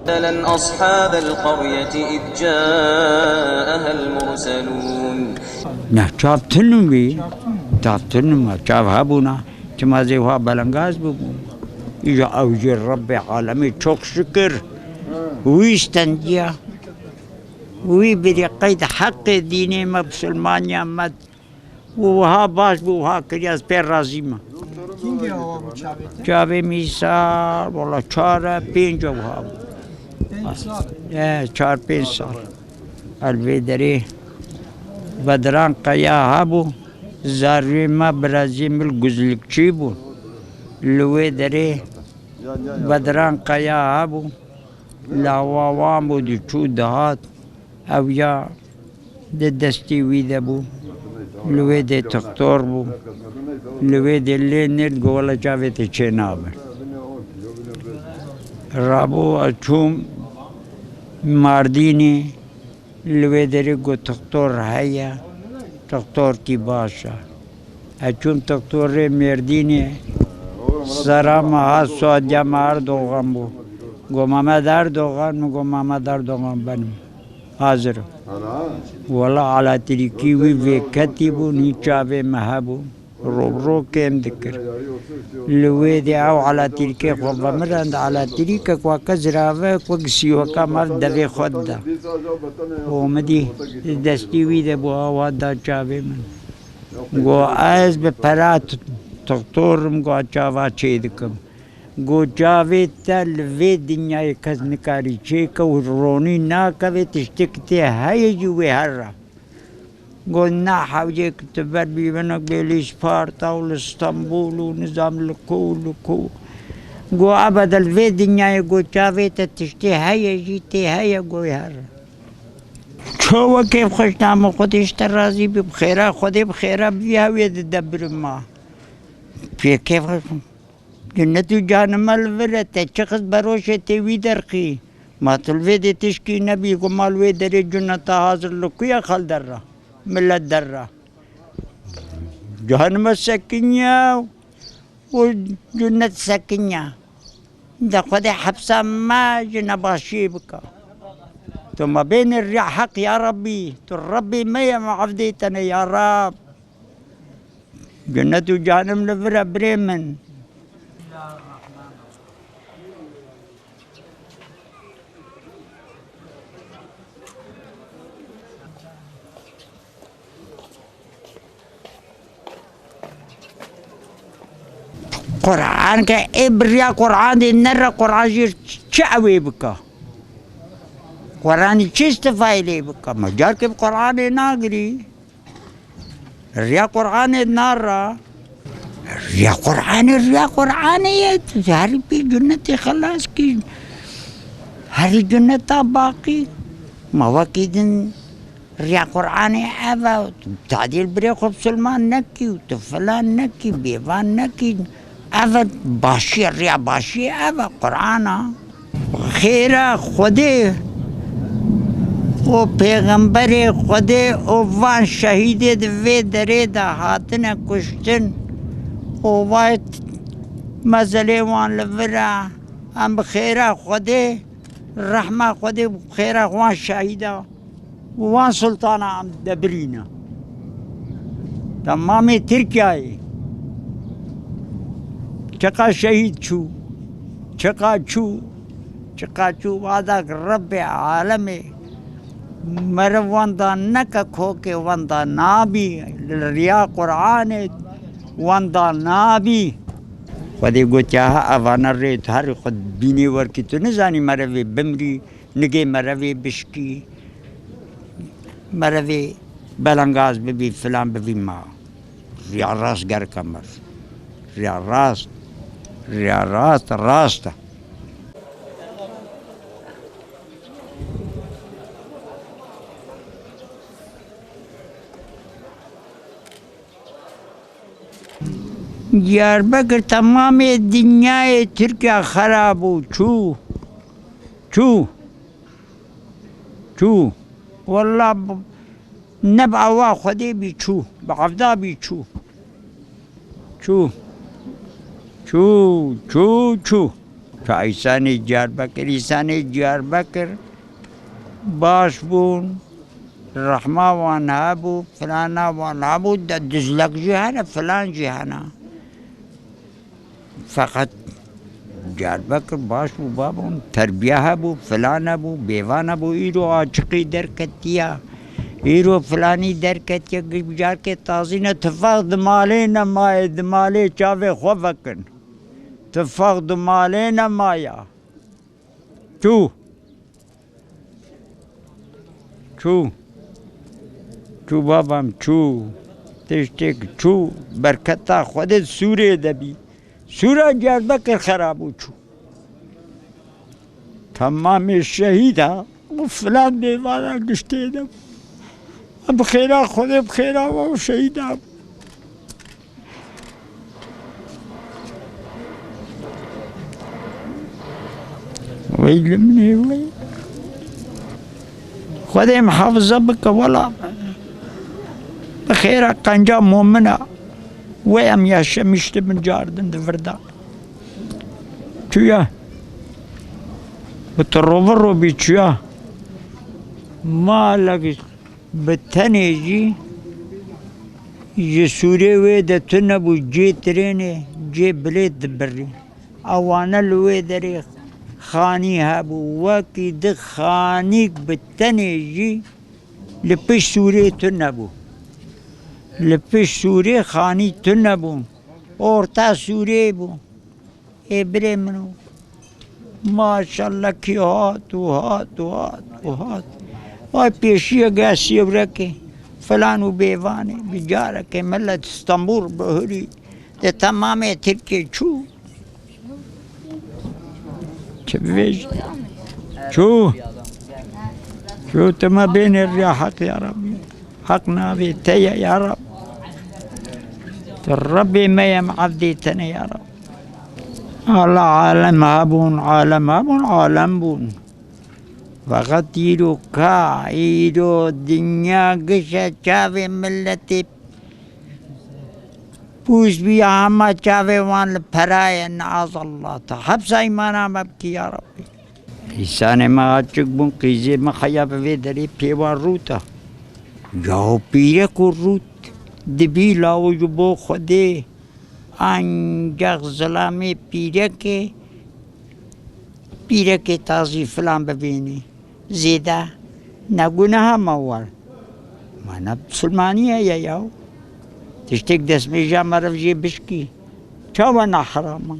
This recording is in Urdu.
لن أصحاب القرية إذ جاءها المرسلون. نه چاپتنم بی چاپتنم چاپ هبونا چمازی ها بلنگاز ببون ایجا اوجی رب عالمی çok şükür ویستندیا وی بری قید حق دینی مسلمانی مد وها باش وها کریاز پر رازیما Kingi hava bu çabete? چاوی میسال والا 4-5 وها 5 saat. 4-5 سال الویدری بدران قیا هبو زاروی ما برازی مل گزلکچی بو الویدری بدران قیا هبو لاوان بو دی چو دهات او یا دستی ویده بو الویده تختار بو الویده لی نرد گوالا چاوی تی چه نابر رابو اچوم ماردینی الویدری گو تختار هیا تختار کی باشا اچوم تختار مردینی سرام ها سوادیا مار دوغم بو گو محمد اردوغان گو محمد اردوغان بنم حاضر ولا على تركي وي كتبو نيشافي مهبو رو كم ذكر لويدي او على تركي وبمرند على تركي وكزراوه وكسيو كمر دغه خود ده ومدي دستي وي ده بو وادا چاوي من گو از به پرات دکترم گو چاوا چیدکم گو جاوی تل وی دنیای کس نکاری چه که رونی ناکوی تشتکتی های جوی هر را گو نا حوجه کتبر بیونک بیلیش پارتا و لستنبول و نظام لکول کو گو ابدال وی دنیای گو جاوی تشتی های جیتی های گوی هر را چو وکیف خوشنام خودش تر رازی بی بخیره خودی بخیره بیاوی دبر ما پی کیف خوشنام جنتو جانم الورت چخص بروشه تیوی درخی ما تلوی دی تشکی نبی کو مالوی دری جنتا حاضر لکویا خال در را ملت در را جهنم سکنیا و جنت سکنیا دا خود حبسا ما جنباشی بکا تو ما بین الريع حق يا ربي تو ربي ما عفديتنا يا رب جنتو جهنم لفرا بريمن قرآن کا ابریا قرآن دی نر قرآن جیر چاوی بکا قرآن چیست فایلی بکا مجار که قرآن ناگری ریا قرآن نار را ریا قرآن یہ ہری پی جنت خلاص کی ہری جنت باقی مواقع دن ریا قرآن آوا تعدیل بری خوب سلمان نکی تو فلان نکی بیوان نکی آوا باشی ریا باشی آوا قرآن خیرہ خودے او پیغمبر خودے او وان شہید وی درے دا ہاتن کشتن او وایت مزلے وان لورا ام خیرہ خودے رحمہ خودے خیرہ وان شہیدہ وان سلطانہ ام دبرینا تمامی ترکیائی چقا شہید چقا چو وعدہ رب عالم مر وندہ نکا کھو کے وندہ نابی ریا قرآن وندہ نابی خودی گو چاہا اوانا ریت ہر خود بینی ورکی تو نزانی مروی بمری نگے مروی بشکی مروی بلنگاز ببی فلان ببی ما ریا راست گر کمر ریا راست دیاربکر تمام دنیای ترکیہ خراب ہو چو والله نبع وا خودی بی چو بعفدا بی چو ایسانی دیاربکر ایسانی دیاربکر باش بون رحمه وان هبو فلانا وان هبو دزلک جهانا فلان جهانا فقط دیاربکر باش بو بابون تربیه هبو فلان هبو بیوان هبو ایرو آچقی درکتیا ایرو فلانی درکتیا بجار که تازی اتفاق دمالی نمای دمالی چاوه خواه وکن اتفاق دمالی نمایا چو بابام چو تشتک چو برکتا خودت سوره دبی سوره دیاربکر خرابو چو تمام شهید ها فلان دیوانا گشته دم بخیرا خود بخیرا و شهید ها ویل منی ویل خودم محافظه بکه ولا بخیرا قنجا مومنه ویم yaşamıştı من جاردن دفردا چویا بتروفر رو بیچویا ما لگی بتنیجی یه سوره ویده تنبو جی ترینه جی بلید دبری اوانه لوی داری خانی هبو وکی ده خانیک بتنیجی لپش سوره تنبو لپش سوره خانی تنبو orta سوره بو ابره منو ماشاءالله کی هات و هات و هات و هات وای پیشی گاسی برکه فلان و بیوانه بیجاره که ملت استانبول بهری ده تمام ترکیه چه بیش چو تما بین الریا حق یا ربی حق نابی تیا یا رب ربي ما يمعذيتنا يا رب الله عالم هبون عالم هبون عالم بون فقط يدو كا يدو دنيا قشة شافي ملتي بوش بي عما شافي وان البرايا نعاذ الله حبس ايمانا مبكي يا ربي لسان ما عجق بون قيزي ما خياب في دري بيوان روتا جاو بيرك الروت دبی لاوجو بو خودی انجاق ظلامی پیره که تازی فلان ببینی زیده نگونه هم اول مانا سلمانیه یا یاو تشتک دست میجا مرف جی بشکی چاوانا حراما